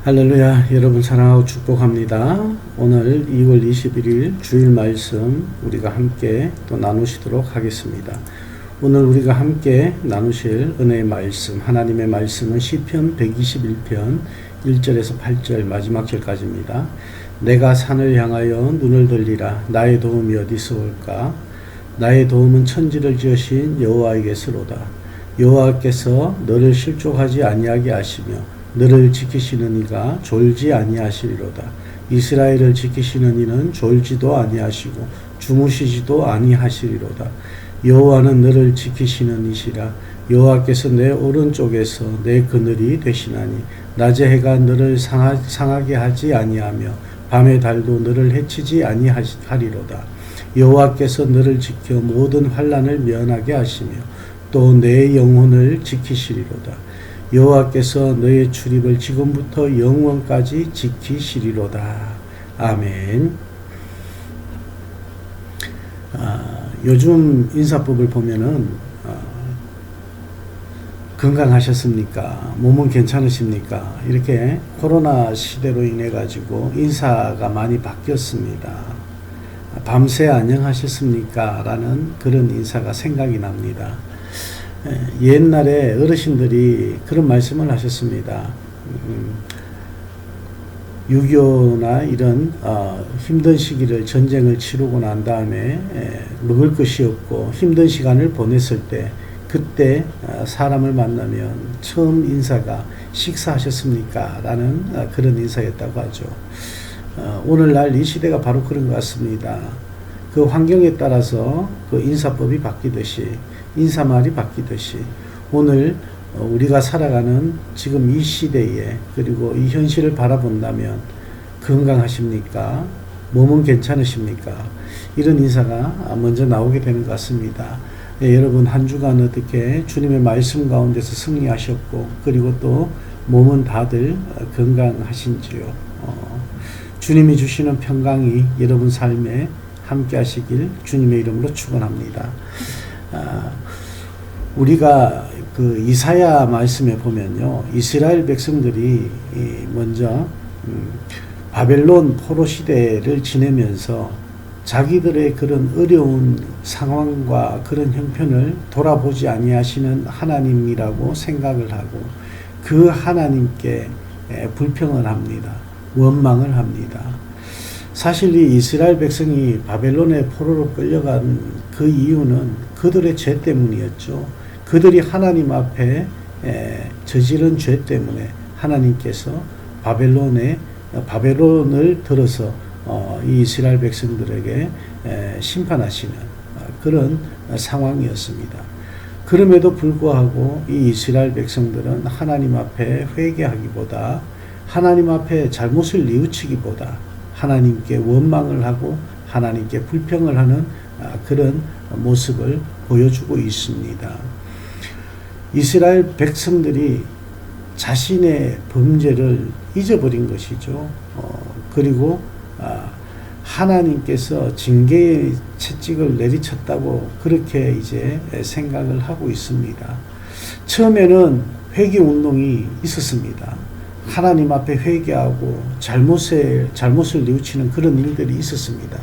할렐루야. 여러분 사랑하고 축복합니다. 오늘 2월 21일 주일 말씀 우리가 함께 또 나누시도록 하겠습니다. 오늘 우리가 함께 나누실 은혜의 말씀, 하나님의 말씀은 시편 121편 1절에서 8절 마지막 절까지입니다. 내가 산을 향하여 눈을 들리라. 나의 도움이 어디서 올까? 나의 도움은 천지를 지으신 여호와에게서로다. 여호와께서 너를 실족하지 아니하게 하시며 너를 지키시는 이가 졸지 아니하시리로다. 이스라엘을 지키시는 이는 졸지도 아니하시고 주무시지도 아니하시리로다. 여호와는 너를 지키시는 이시라. 여호와께서 내 오른쪽에서 내 그늘이 되시나니 낮의 해가 너를 상하게 하지 아니하며 밤의 달도 너를 해치지 아니하리로다. 여호와께서 너를 지켜 모든 환난을 면하게 하시며 또 내 영혼을 지키시리로다. 여호와께서 너의 출입을 지금부터 영원까지 지키시리로다. 아멘. 요즘 인사법을 보면은 건강하셨습니까? 몸은 괜찮으십니까? 이렇게 코로나 시대로 인해 가지고 인사가 많이 바뀌었습니다. 밤새 안녕하셨습니까? 라는 그런 인사가 생각이 납니다. 옛날에 어르신들이 그런 말씀을 하셨습니다. 6.25나 이런 힘든 시기를 전쟁을 치르고 난 다음에 먹을 것이 없고 힘든 시간을 보냈을 때 그때 사람을 만나면 처음 인사가 식사하셨습니까? 라는 그런 인사였다고 하죠. 오늘날 이 시대가 바로 그런 것 같습니다. 그 환경에 따라서 그 인사법이 바뀌듯이 인사말이 바뀌듯이 오늘 우리가 살아가는 지금 이 시대에 그리고 이 현실을 바라본다면 건강하십니까? 몸은 괜찮으십니까? 이런 인사가 먼저 나오게 되는 것 같습니다. 여러분 한 주간 어떻게 주님의 말씀 가운데서 승리하셨고 그리고 또 몸은 다들 건강하신지요? 주님이 주시는 평강이 여러분 삶에 함께 하시길 주님의 이름으로 축원합니다. 우리가 그 이사야 말씀에 보면요, 이스라엘 백성들이 먼저 바벨론 포로 시대를 지내면서 자기들의 그런 어려운 상황과 그런 형편을 돌아보지 아니하시는 하나님이라고 생각을 하고 그 하나님께 불평을 합니다. 원망을 합니다. 사실 이 이스라엘 백성이 바벨론의 포로로 끌려간 그 이유는 그들의 죄 때문이었죠. 그들이 하나님 앞에 저지른 죄 때문에 하나님께서 바벨론을 들어서 이 이스라엘 백성들에게 심판하시는 그런 상황이었습니다. 그럼에도 불구하고 이 이스라엘 백성들은 하나님 앞에 회개하기보다 하나님 앞에 잘못을 뉘우치기보다 하나님께 원망을 하고 하나님께 불평을 하는 그런 모습을 보여주고 있습니다. 이스라엘 백성들이 자신의 범죄를 잊어버린 것이죠. 그리고 하나님께서 징계의 채찍을 내리쳤다고 그렇게 이제 생각을 하고 있습니다. 처음에는 회개 운동이 있었습니다. 하나님 앞에 회개하고 잘못을 뉘우치는 그런 일들이 있었습니다.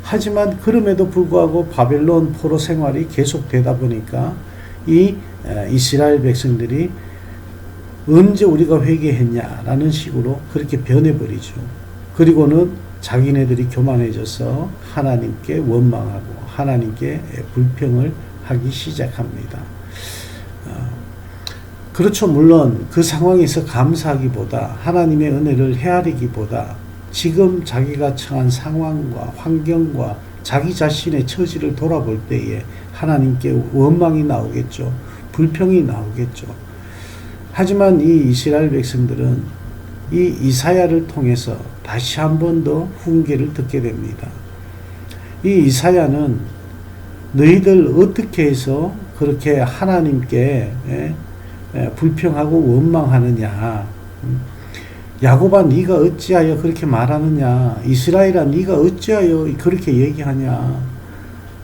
하지만 그럼에도 불구하고 바벨론 포로 생활이 계속되다 보니까 이 이스라엘 백성들이 언제 우리가 회개했냐라는 식으로 그렇게 변해버리죠. 그리고는 자기네들이 교만해져서 하나님께 원망하고 하나님께 불평을 하기 시작합니다. 그렇죠. 물론 그 상황에서 감사하기보다 하나님의 은혜를 헤아리기보다 지금 자기가 처한 상황과 환경과 자기 자신의 처지를 돌아볼 때에 하나님께 원망이 나오겠죠. 불평이 나오겠죠. 하지만 이 이스라엘 백성들은 이 이사야를 통해서 다시 한 번 더 훈계를 듣게 됩니다. 이 이사야는 너희들 어떻게 해서 그렇게 하나님께 불평하고 원망하느냐. 야곱아 네가 어찌하여 그렇게 말하느냐. 이스라엘아 네가 어찌하여 그렇게 얘기하냐.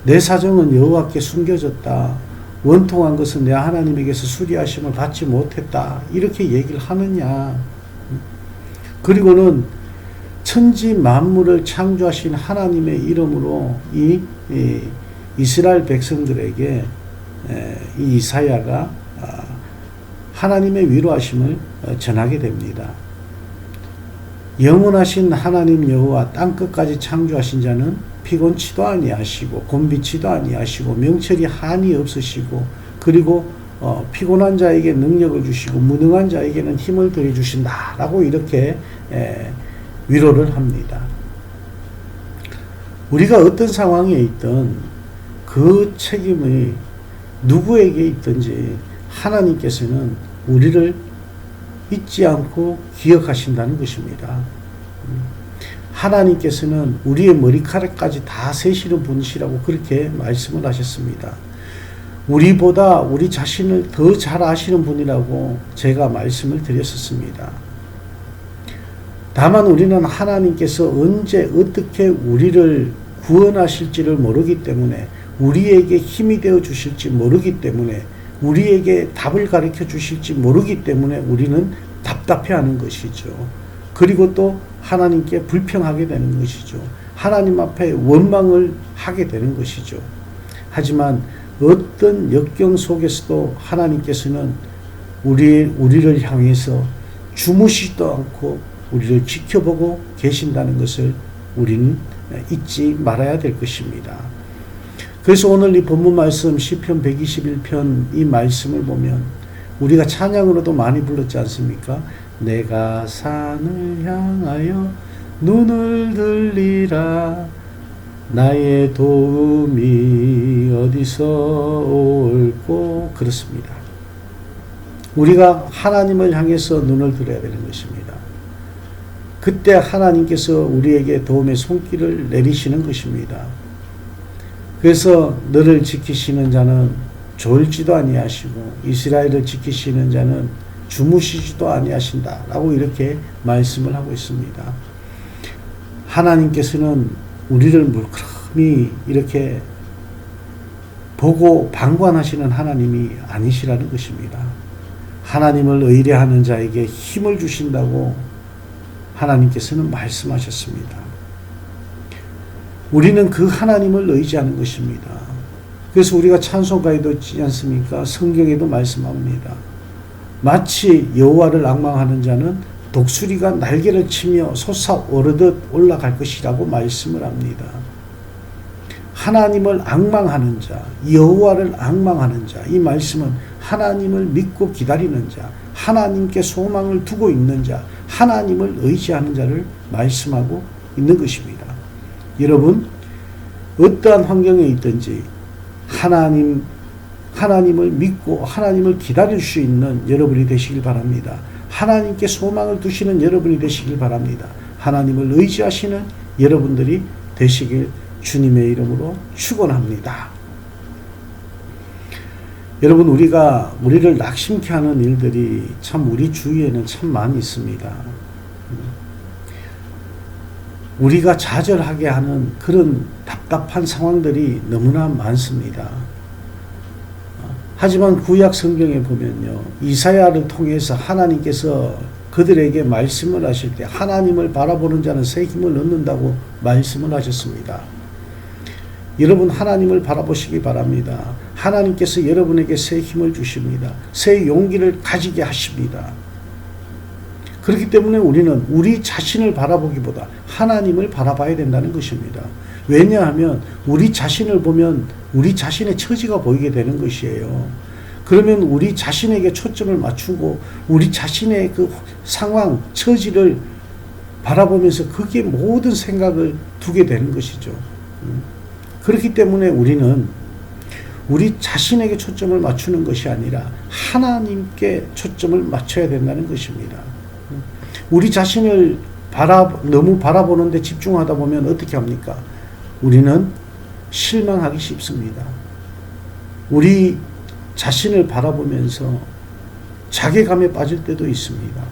내 사정은 여호와께 숨겨졌다. 원통한 것은 내 하나님에게서 수리하심을 받지 못했다. 이렇게 얘기를 하느냐. 그리고는 천지 만물을 창조하신 하나님의 이름으로 이 이스라엘 백성들에게 이 이사야가 하나님의 위로하심을 전하게 됩니다. 영원하신 하나님 여호와 땅끝까지 창조하신 자는 피곤치도 아니하시고 곤비치도 아니하시고 명철이 한이 없으시고 그리고 피곤한 자에게 능력을 주시고 무능한 자에게는 힘을 더해 주신다 라고 이렇게 위로를 합니다. 우리가 어떤 상황에 있든 그 책임이 누구에게 있든지 하나님께서는 우리를 잊지 않고 기억하신다는 것입니다. 하나님께서는 우리의 머리카락까지 다 세시는 분이시라고 그렇게 말씀을 하셨습니다. 우리보다 우리 자신을 더 잘 아시는 분이라고 제가 말씀을 드렸었습니다. 다만 우리는 하나님께서 언제 어떻게 우리를 구원하실지를 모르기 때문에 우리에게 힘이 되어 주실지 모르기 때문에 우리에게 답을 가르쳐 주실지 모르기 때문에 우리는 답답해하는 것이죠. 그리고 또 하나님께 불평하게 되는 것이죠. 하나님 앞에 원망을 하게 되는 것이죠. 하지만 어떤 역경 속에서도 하나님께서는 우리를 향해서 주무시지도 않고 우리를 지켜보고 계신다는 것을 우리는 잊지 말아야 될 것입니다. 그래서 오늘 이 본문 말씀 시편 121편 이 말씀을 보면 우리가 찬양으로도 많이 불렀지 않습니까? 내가 산을 향하여 눈을 들리라 나의 도움이 어디서 올꼬. 그렇습니다. 우리가 하나님을 향해서 눈을 들어야 되는 것입니다. 그때 하나님께서 우리에게 도움의 손길을 내리시는 것입니다. 그래서 너를 지키시는 자는 졸지도 아니하시고 이스라엘을 지키시는 자는 주무시지도 아니하신다 라고 이렇게 말씀을 하고 있습니다. 하나님께서는 우리를 물끄러미 이렇게 보고 방관하시는 하나님이 아니시라는 것입니다. 하나님을 의뢰하는 자에게 힘을 주신다고 하나님께서는 말씀하셨습니다. 우리는 그 하나님을 의지하는 것입니다. 그래서 우리가 찬송가에도 있지 않습니까? 성경에도 말씀합니다. 마치 여호와를 앙망하는 자는 독수리가 날개를 치며 솟아오르듯 올라갈 것이라고 말씀을 합니다. 하나님을 앙망하는 자, 여호와를 앙망하는 자, 이 말씀은 하나님을 믿고 기다리는 자, 하나님께 소망을 두고 있는 자, 하나님을 의지하는 자를 말씀하고 있는 것입니다. 여러분, 어떠한 환경에 있든지 하나님을 믿고 하나님을 기다릴 수 있는 여러분이 되시길 바랍니다. 하나님께 소망을 두시는 여러분이 되시길 바랍니다. 하나님을 의지하시는 여러분들이 되시길 주님의 이름으로 축원합니다. 여러분, 우리를 낙심케 하는 일들이 참 우리 주위에는 참 많이 있습니다. 우리가 좌절하게 하는 그런 답답한 상황들이 너무나 많습니다. 하지만 구약 성경에 보면요, 이사야를 통해서 하나님께서 그들에게 말씀을 하실 때 하나님을 바라보는 자는 새 힘을 얻는다고 말씀을 하셨습니다. 여러분, 하나님을 바라보시기 바랍니다. 하나님께서 여러분에게 새 힘을 주십니다. 새 용기를 가지게 하십니다. 그렇기 때문에 우리는 우리 자신을 바라보기보다 하나님을 바라봐야 된다는 것입니다. 왜냐하면 우리 자신을 보면 우리 자신의 처지가 보이게 되는 것이에요. 그러면 우리 자신에게 초점을 맞추고 우리 자신의 그 상황, 처지를 바라보면서 거기에 모든 생각을 두게 되는 것이죠. 그렇기 때문에 우리는 우리 자신에게 초점을 맞추는 것이 아니라 하나님께 초점을 맞춰야 된다는 것입니다. 우리 자신을 너무 바라보는데 집중하다 보면 어떻게 합니까? 우리는 실망하기 쉽습니다. 우리 자신을 바라보면서 자괴감에 빠질 때도 있습니다.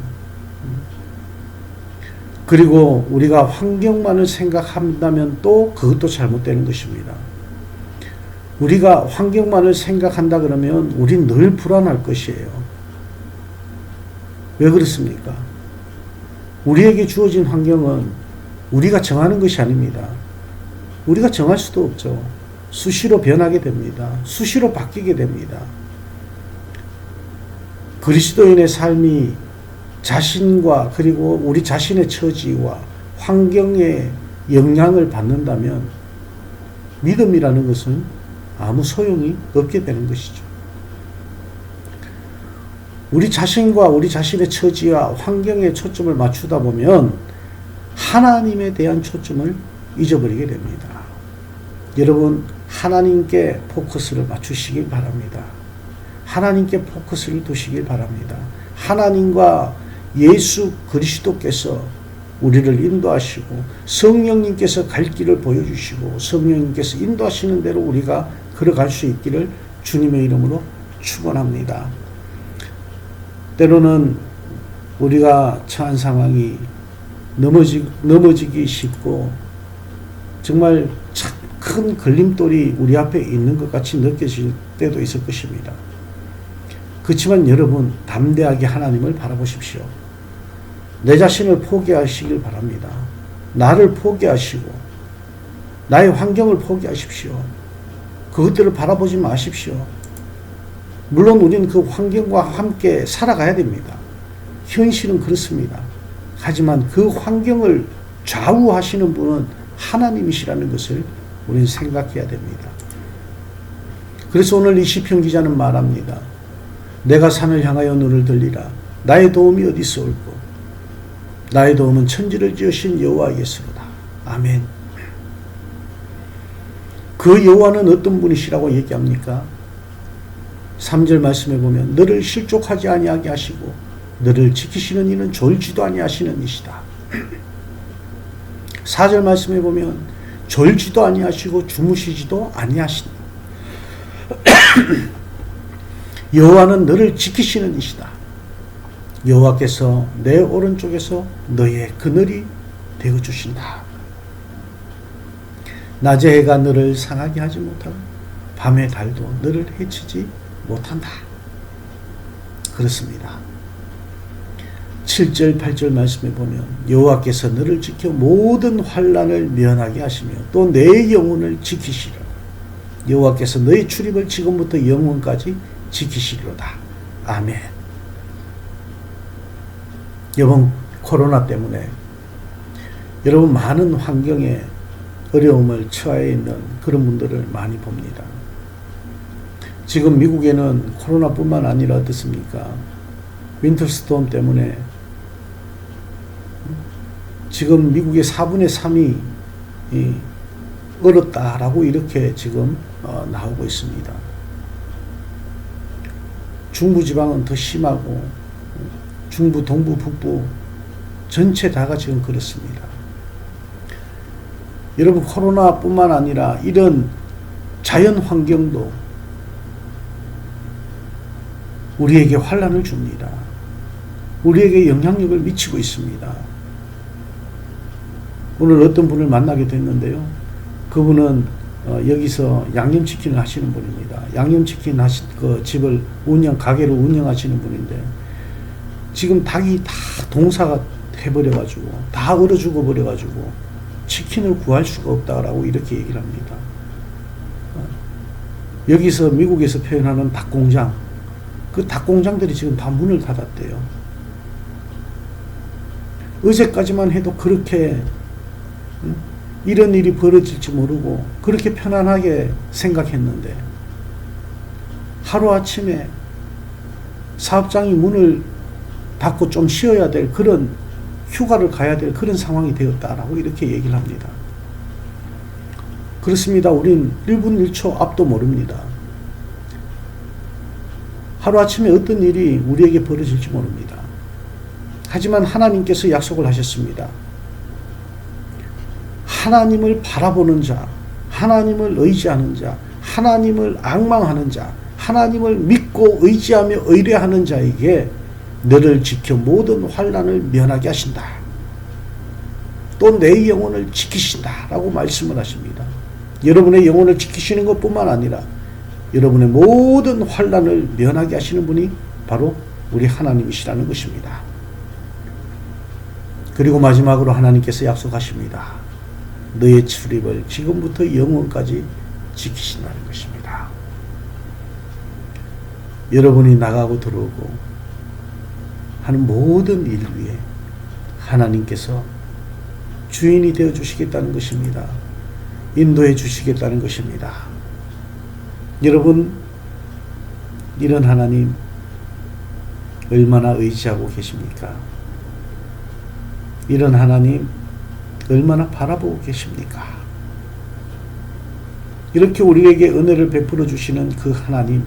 그리고 우리가 환경만을 생각한다면 또 그것도 잘못되는 것입니다. 우리가 환경만을 생각한다 그러면 우린 늘 불안할 것이에요. 왜 그렇습니까? 우리에게 주어진 환경은 우리가 정하는 것이 아닙니다. 우리가 정할 수도 없죠. 수시로 변하게 됩니다. 수시로 바뀌게 됩니다. 그리스도인의 삶이 자신과 그리고 우리 자신의 처지와 환경에 영향을 받는다면 믿음이라는 것은 아무 소용이 없게 되는 것이죠. 우리 자신과 우리 자신의 처지와 환경에 초점을 맞추다 보면 하나님에 대한 초점을 잊어버리게 됩니다. 여러분, 하나님께 포커스를 맞추시길 바랍니다. 하나님께 포커스를 두시길 바랍니다. 하나님과 예수 그리스도께서 우리를 인도하시고 성령님께서 갈 길을 보여주시고 성령님께서 인도하시는 대로 우리가 걸어갈 수 있기를 주님의 이름으로 축원합니다. 때로는 우리가 처한 상황이 넘어지기 쉽고 정말 큰 걸림돌이 우리 앞에 있는 것 같이 느껴질 때도 있을 것입니다. 그렇지만 여러분, 담대하게 하나님을 바라보십시오. 내 자신을 포기하시길 바랍니다. 나를 포기하시고 나의 환경을 포기하십시오. 그것들을 바라보지 마십시오. 물론 우리는 그 환경과 함께 살아가야 됩니다. 현실은 그렇습니다. 하지만 그 환경을 좌우하시는 분은 하나님이시라는 것을 우리는 생각해야 됩니다. 그래서 오늘 이 시편 기자는 말합니다. 내가 산을 향하여 눈을 들리라. 나의 도움이 어디서 올고 나의 도움은 천지를 지으신 여호와께서로다. 아멘. 그 여호와는 어떤 분이시라고 얘기합니까? 3절 말씀에 보면 너를 실족하지 아니하게 하시고 너를 지키시는 이는 졸지도 아니하시는 이시다. 4절 말씀에 보면 졸지도 아니하시고 주무시지도 아니하신다. 여호와는 너를 지키시는 이시다. 여호와께서 내 오른쪽에서 너의 그늘이 되어주신다. 낮의 해가 너를 상하게 하지 못하고 밤의 달도 너를 해치지 못한다. 그렇습니다. 7절 8절 말씀에 보면 여호와께서 너를 지켜 모든 환난을 면하게 하시며 또 내 영혼을 지키시리라. 여호와께서 너의 출입을 지금부터 영원까지 지키시리로다. 아멘. 이번 코로나 때문에 여러분 많은 환경에 어려움을 처해 있는 그런 분들을 많이 봅니다. 지금 미국에는 코로나뿐만 아니라 어떻습니까? 윈터스톰 때문에 지금 미국의 4분의 3이 얼었다라고 이렇게 지금 나오고 있습니다. 중부지방은 더 심하고 중부, 동부, 북부 전체 다가 지금 그렇습니다. 여러분, 코로나뿐만 아니라 이런 자연 환경도 우리에게 환난을 줍니다. 우리에게 영향력을 미치고 있습니다. 오늘 어떤 분을 만나게 됐는데요. 그분은 여기서 양념치킨을 하시는 분입니다. 양념치킨 그 집을 가게를 운영하시는 분인데 지금 닭이 다 동사가 해버려가지고 다 얼어 죽어버려가지고 치킨을 구할 수가 없다라고 이렇게 얘기를 합니다. 여기서 미국에서 표현하는 닭공장, 그 닭공장들이 지금 다 문을 닫았대요. 어제까지만 해도 그렇게 이런 일이 벌어질지 모르고 그렇게 편안하게 생각했는데 하루아침에 사업장이 문을 닫고 좀 쉬어야 될 그런 휴가를 가야 될 그런 상황이 되었다라고 이렇게 얘기를 합니다. 그렇습니다. 우린 1분 1초 앞도 모릅니다. 하루아침에 어떤 일이 우리에게 벌어질지 모릅니다. 하지만 하나님께서 약속을 하셨습니다. 하나님을 바라보는 자, 하나님을 의지하는 자, 하나님을 앙망하는 자, 하나님을 믿고 의지하며 의뢰하는 자에게 너를 지켜 모든 환난을 면하게 하신다. 또 내 영혼을 지키신다 라고 말씀을 하십니다. 여러분의 영혼을 지키시는 것뿐만 아니라 여러분의 모든 환난을 면하게 하시는 분이 바로 우리 하나님이시라는 것입니다. 그리고 마지막으로 하나님께서 약속하십니다. 너의 출입을 지금부터 영원까지 지키신다는 것입니다. 여러분이 나가고 들어오고 하는 모든 일 위에 하나님께서 주인이 되어 주시겠다는 것입니다. 인도해 주시겠다는 것입니다. 여러분, 이런 하나님 얼마나 의지하고 계십니까? 이런 하나님 얼마나 바라보고 계십니까? 이렇게 우리에게 은혜를 베풀어 주시는 그 하나님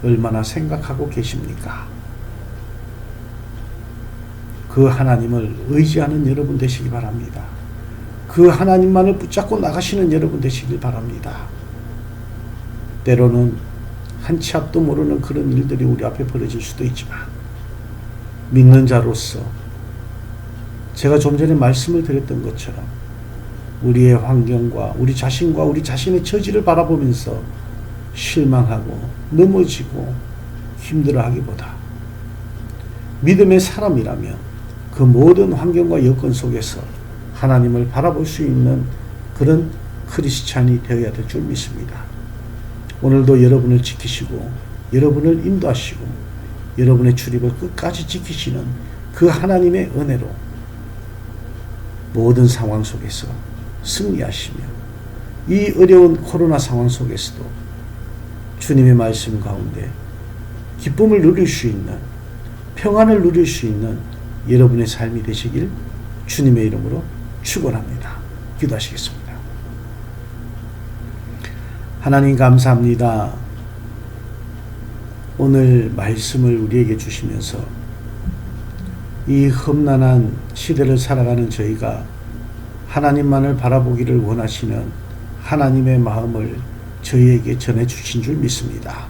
얼마나 생각하고 계십니까? 그 하나님을 의지하는 여러분 되시기 바랍니다. 그 하나님만을 붙잡고 나가시는 여러분 되시길 바랍니다. 때로는 한치 앞도 모르는 그런 일들이 우리 앞에 벌어질 수도 있지만 믿는 자로서 제가 좀 전에 말씀을 드렸던 것처럼 우리의 환경과 우리 자신과 우리 자신의 처지를 바라보면서 실망하고 넘어지고 힘들어하기보다 믿음의 사람이라면 그 모든 환경과 여건 속에서 하나님을 바라볼 수 있는 그런 크리스찬이 되어야 될 줄 믿습니다. 오늘도 여러분을 지키시고 여러분을 인도하시고 여러분의 출입을 끝까지 지키시는 그 하나님의 은혜로 모든 상황 속에서 승리하시며 이 어려운 코로나 상황 속에서도 주님의 말씀 가운데 기쁨을 누릴 수 있는 평안을 누릴 수 있는 여러분의 삶이 되시길 주님의 이름으로 축원합니다. 기도하시겠습니다. 하나님 감사합니다. 오늘 말씀을 우리에게 주시면서 이 험난한 시대를 살아가는 저희가 하나님만을 바라보기를 원하시는 하나님의 마음을 저희에게 전해주신 줄 믿습니다.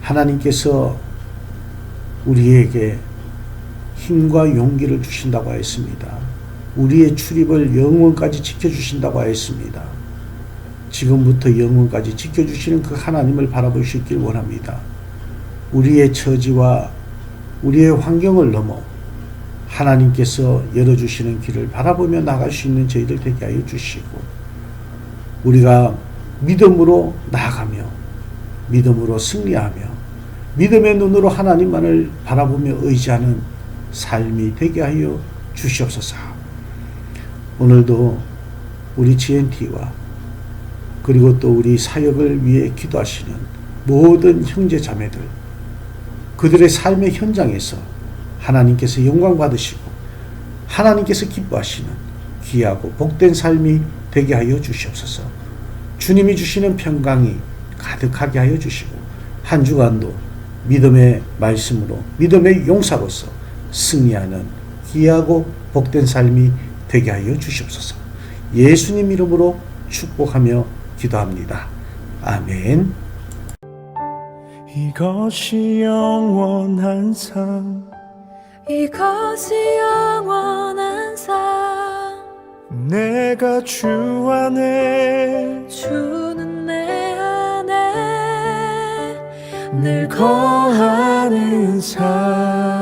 하나님께서 우리에게 힘과 용기를 주신다고 하였습니다. 우리의 출입을 영원까지 지켜주신다고 하였습니다. 지금부터 영원까지 지켜주시는 그 하나님을 바라볼 수 있길 원합니다. 우리의 처지와 우리의 환경을 넘어 하나님께서 열어주시는 길을 바라보며 나갈 수 있는 저희들 되게 하여 주시고 우리가 믿음으로 나아가며 믿음으로 승리하며 믿음의 눈으로 하나님만을 바라보며 의지하는 삶이 되게 하여 주시옵소서. 오늘도 우리 GNT와 그리고 또 우리 사역을 위해 기도하시는 모든 형제 자매들 그들의 삶의 현장에서 하나님께서 영광 받으시고 하나님께서 기뻐하시는 귀하고 복된 삶이 되게 하여 주시옵소서. 주님이 주시는 평강이 가득하게 하여 주시고 한 주간도 믿음의 말씀으로 믿음의 용사로서 승리하는 귀하고 복된 삶이 되게 하여 주시옵소서. 예수님 이름으로 축복하며 기도합니다. 아멘. 이것이 영원한 삶 이것이 영원한 삶 내가 주 안에 주는 내 안에 늘 거하는 삶